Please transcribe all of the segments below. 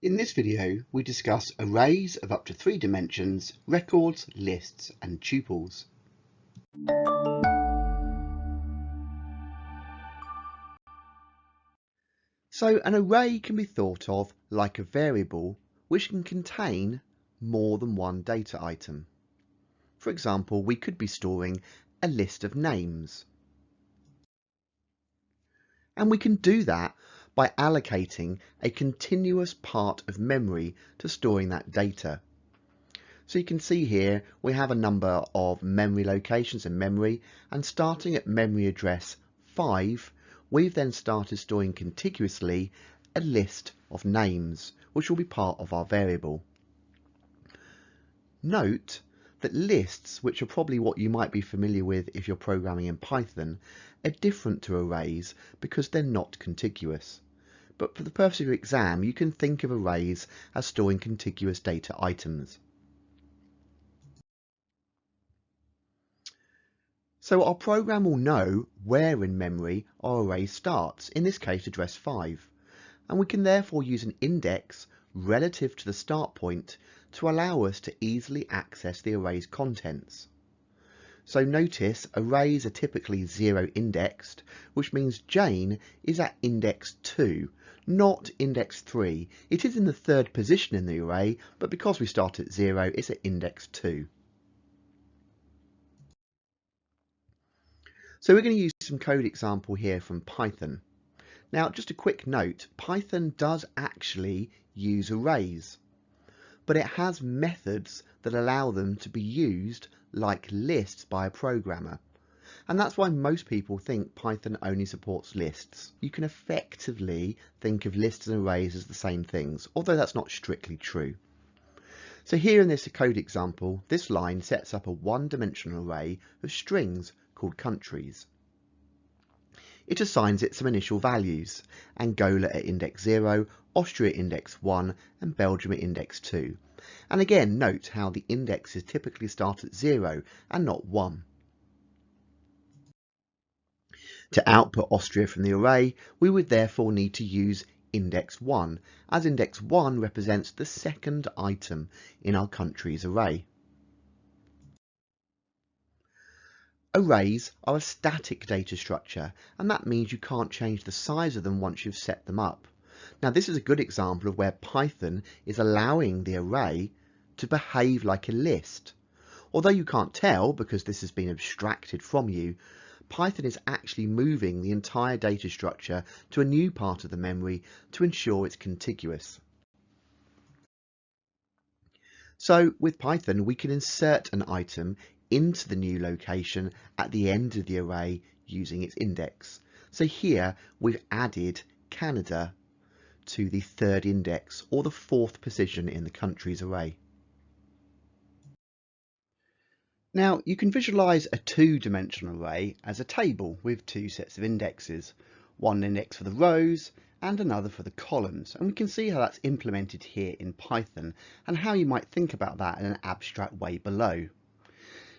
In this video, we discuss arrays of up to 3 dimensions, records, lists, and tuples. So an array can be thought of like a variable which can contain more than one data item. For example, we could be storing a list of names. And we can do that by allocating a continuous part of memory to storing that data. So you can see here we have a number of memory locations in memory, and starting at memory address 5, we've then started storing contiguously a list of names which will be part of our variable. Note that lists, which are probably what you might be familiar with if you're programming in Python, are different to arrays because they're not contiguous. But for the purpose of your exam, you can think of arrays as storing contiguous data items. So our program will know where in memory our array starts, in this case address 5, and we can therefore use an index relative to the start point to allow us to easily access the array's contents. So notice arrays are typically 0 indexed, which means Jane is at index 2, not index 3. It is in the 3rd position in the array, but because we start at 0, it's at index 2. So we're going to use some code example here from Python. Now, just a quick note, Python does actually use arrays, but it has methods that allow them to be used like lists by a programmer. And that's why most people think Python only supports lists. You can effectively think of lists and arrays as the same things, although that's not strictly true. So here in this code example, this line sets up a one-dimensional array of strings called countries. It assigns it some initial values: Angola at index 0, Austria at index 1, and Belgium at index 2. And again, note how the indexes typically start at 0 and not 1. To output Austria from the array, we would therefore need to use index 1, as index 1 represents the 2nd item in our countries array. Arrays are a static data structure, and that means you can't change the size of them once you've set them up. Now, this is a good example of where Python is allowing the array to behave like a list. Although you can't tell because this has been abstracted from you, Python is actually moving the entire data structure to a new part of the memory to ensure it's contiguous. So with Python, we can insert an item into the new location at the end of the array using its index. So here we've added Canada to the 3rd index, or the 4th position in the countries array. Now you can visualize a 2-dimensional array as a table with 2 sets of indexes, one index for the rows and another for the columns, and we can see how that's implemented here in Python and how you might think about that in an abstract way below.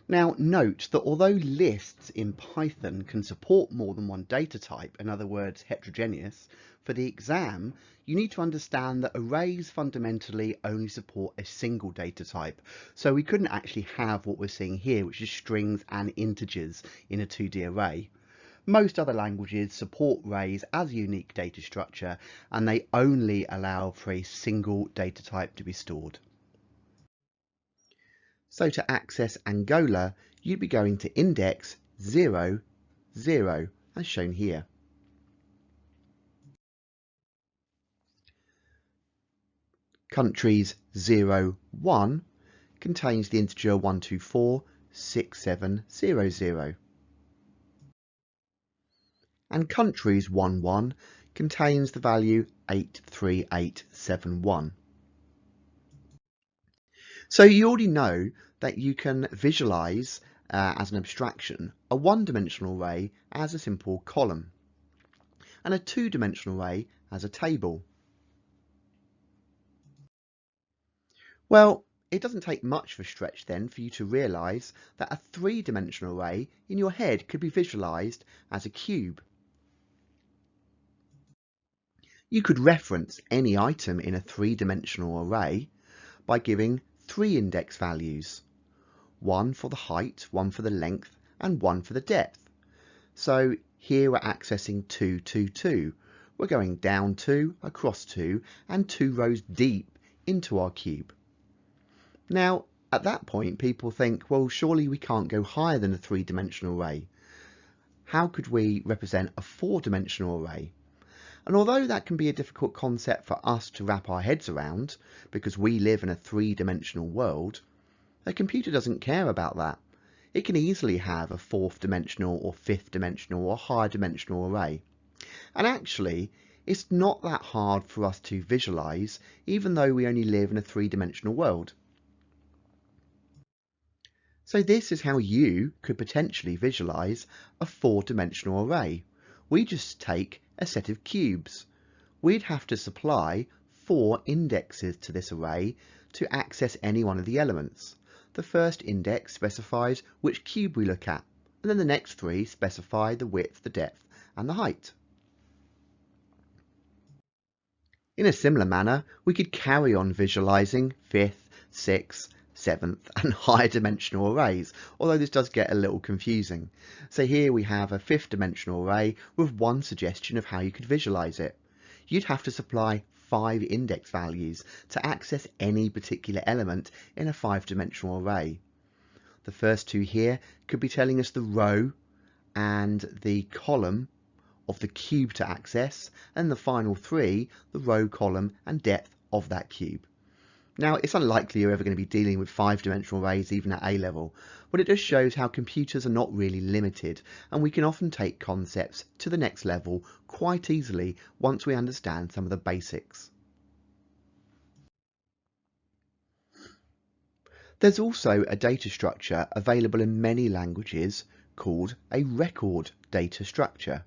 Now note that although lists in Python can support more than one data type, in other words heterogeneous, for the exam you need to understand that arrays fundamentally only support a single data type. So we couldn't actually have what we're seeing here, which is strings and integers in a 2D array. Most other languages support arrays as a unique data structure, and they only allow for a single data type to be stored. So to access Angola, you'd be going to index 0, 0, as shown here. Countries 0, 1 contains the integer 1246700. And countries 1, 1 contains the value 83871. So you already know that you can visualize as an abstraction a one-dimensional array as a simple column and a two-dimensional array as a table. Well, it doesn't take much of a stretch then for you to realize that a three-dimensional array in your head could be visualized as a cube. You could reference any item in a three-dimensional array by giving three index values, one for the height, one for the length, and one for the depth. So here we're accessing 2, 2, 2. We're going down 2, across 2, and 2 rows deep into our cube. Now, at that point, people think, well, surely we can't go higher than a three-dimensional array. How could we represent a four-dimensional array? And although that can be a difficult concept for us to wrap our heads around, because we live in a three-dimensional world, a computer doesn't care about that. It can easily have a fourth dimensional or fifth dimensional or higher dimensional array. And actually, it's not that hard for us to visualize, even though we only live in a three-dimensional world. So this is how you could potentially visualize a four-dimensional array. We just take a set of cubes. We'd have to supply 4 indexes to this array to access any one of the elements. The first index specifies which cube we look at, and then the next 3 specify the width, the depth, and the height. In a similar manner, we could carry on visualizing 5th, 6th, 7th and higher dimensional arrays, although this does get a little confusing. So here we have a 5th dimensional array with one suggestion of how you could visualize it. You'd have to supply 5 index values to access any particular element in a 5-dimensional array. The first 2 here could be telling us the row and the column of the cube to access, and the final 3 the row, column and depth of that cube. Now, it's unlikely you're ever going to be dealing with 5-dimensional arrays even at A level, but it just shows how computers are not really limited, and we can often take concepts to the next level quite easily once we understand some of the basics. There's also a data structure available in many languages called a record data structure.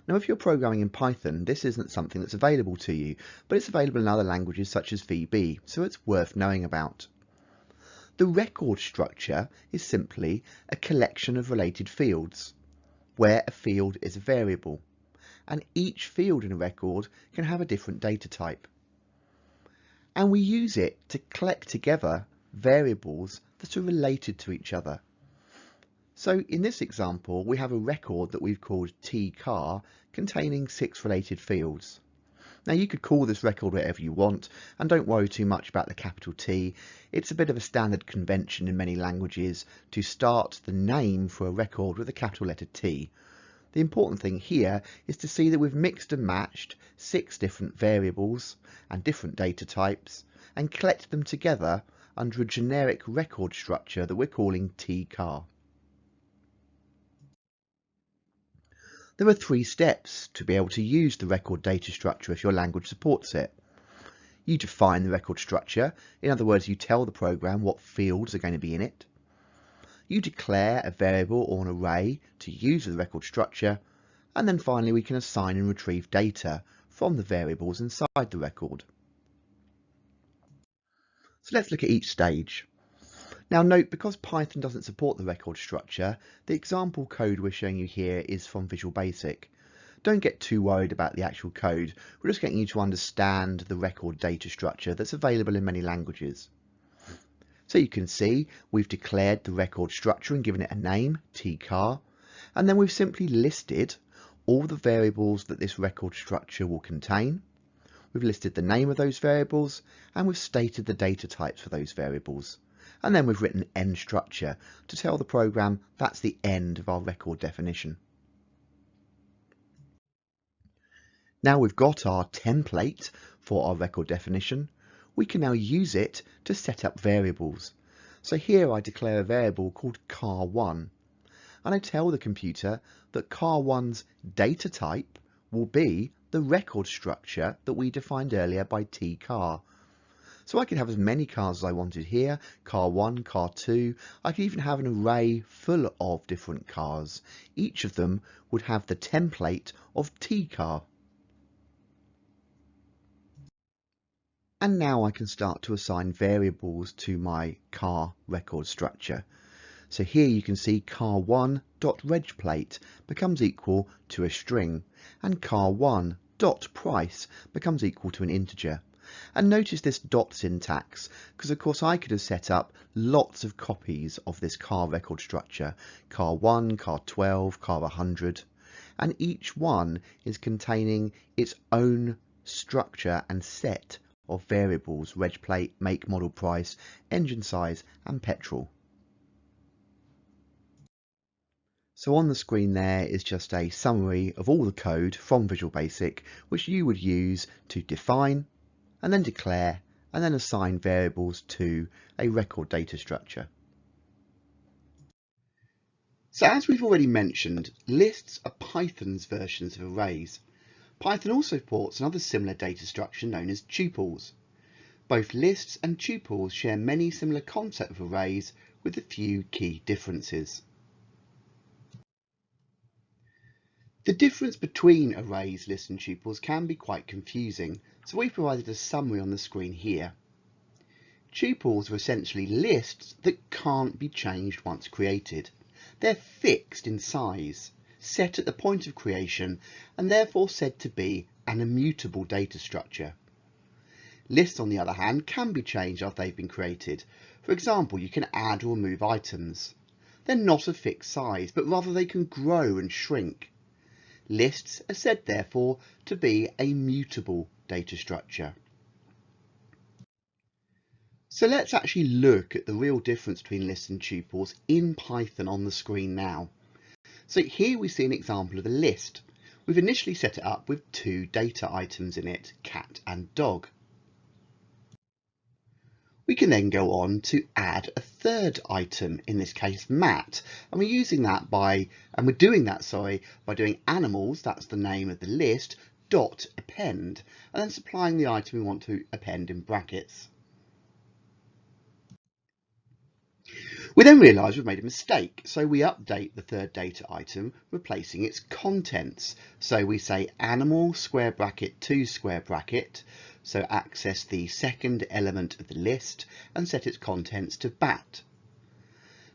Now, if you're programming in Python, this isn't something that's available to you, but it's available in other languages such as VB, so it's worth knowing about. The record structure is simply a collection of related fields, where a field is a variable, and each field in a record can have a different data type. And we use it to collect together variables that are related to each other. So in this example, we have a record that we've called tcar containing 6 related fields. Now you could call this record whatever you want, and don't worry too much about the capital T. It's a bit of a standard convention in many languages to start the name for a record with a capital letter T. The important thing here is to see that we've mixed and matched 6 different variables and different data types and collected them together under a generic record structure that we're calling tcar. There are 3 steps to be able to use the record data structure if your language supports it. You define the record structure, in other words, you tell the program what fields are going to be in it. You declare a variable or an array to use the record structure, and then finally we can assign and retrieve data from the variables inside the record. So let's look at each stage. Now note, because Python doesn't support the record structure, the example code we're showing you here is from Visual Basic. Don't get too worried about the actual code, we're just getting you to understand the record data structure that's available in many languages. So you can see we've declared the record structure and given it a name, tcar, and then we've simply listed all the variables that this record structure will contain. We've listed the name of those variables, and we've stated the data types for those variables. And then we've written end structure to tell the program that's the end of our record definition. Now we've got our template for our record definition, we can now use it to set up variables. So here I declare a variable called car1, and I tell the computer that car1's data type will be the record structure that we defined earlier by tcar. So I could have as many cars as I wanted here, car 1, car 2. I could even have an array full of different cars. Each of them would have the template of tcar. And now I can start to assign variables to my car record structure. So here you can see car1.regplate becomes equal to a string, and car1 dot price becomes equal to an integer. And notice this dot syntax, because of course I could have set up lots of copies of this car record structure, car 1, car 12, car 100, and each one is containing its own structure and set of variables: reg plate, make, model, price, engine size and petrol. So on the screen there is just a summary of all the code from Visual Basic which you would use to define and then declare and then assign variables to a record data structure. So as we've already mentioned, lists are Python's versions of arrays. Python also supports another similar data structure known as tuples. Both lists and tuples share many similar concepts of arrays with a few key differences. The difference between arrays, lists and tuples can be quite confusing, so we've provided a summary on the screen here. Tuples are essentially lists that can't be changed once created. They're fixed in size, set at the point of creation, and therefore said to be an immutable data structure. Lists, on the other hand, can be changed after they've been created. For example, you can add or remove items. They're not a fixed size, but rather they can grow and shrink. Lists are said, therefore, to be a mutable data structure. So let's actually look at the real difference between lists and tuples in Python on the screen now. So here we see an example of a list. We've initially set it up with two data items in it, cat and dog. We can then go on to add a third item, in this case Matt, and we're doing that by doing animals, that's the name of the list, dot append, and then supplying the item we want to append in brackets. We then realise we've made a mistake, so we update the third data item, replacing its contents. So we say animal square bracket to square bracket, so access the second element of the list and set its contents to bat.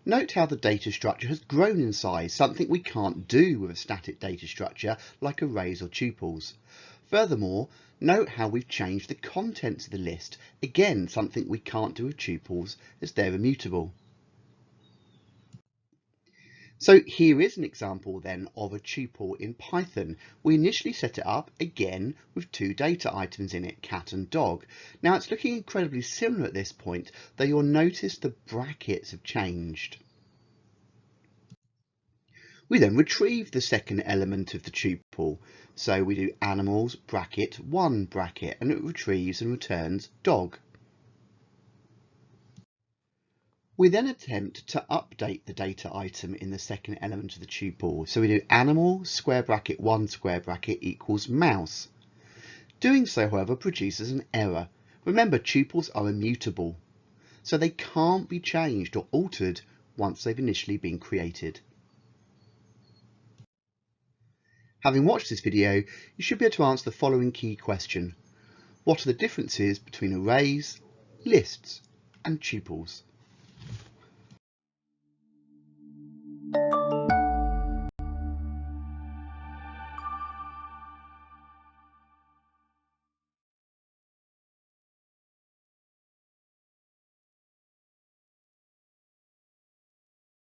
Note how the data structure has grown in size, something we can't do with a static data structure like arrays or tuples. Furthermore, note how we've changed the contents of the list, again something we can't do with tuples as they're immutable. So here is an example then of a tuple in Python. We initially set it up again with two data items in it, cat and dog. Now it's looking incredibly similar at this point, though you'll notice the brackets have changed. We then retrieve the second element of the tuple. So we do animals bracket 1 bracket, and it retrieves and returns dog. We then attempt to update the data item in the second element of the tuple. So we do animal square bracket 1 square bracket equals mouse. Doing so, however, produces an error. Remember, tuples are immutable, so they can't be changed or altered once they've initially been created. Having watched this video, you should be able to answer the following key question. What are the differences between arrays, lists, and tuples?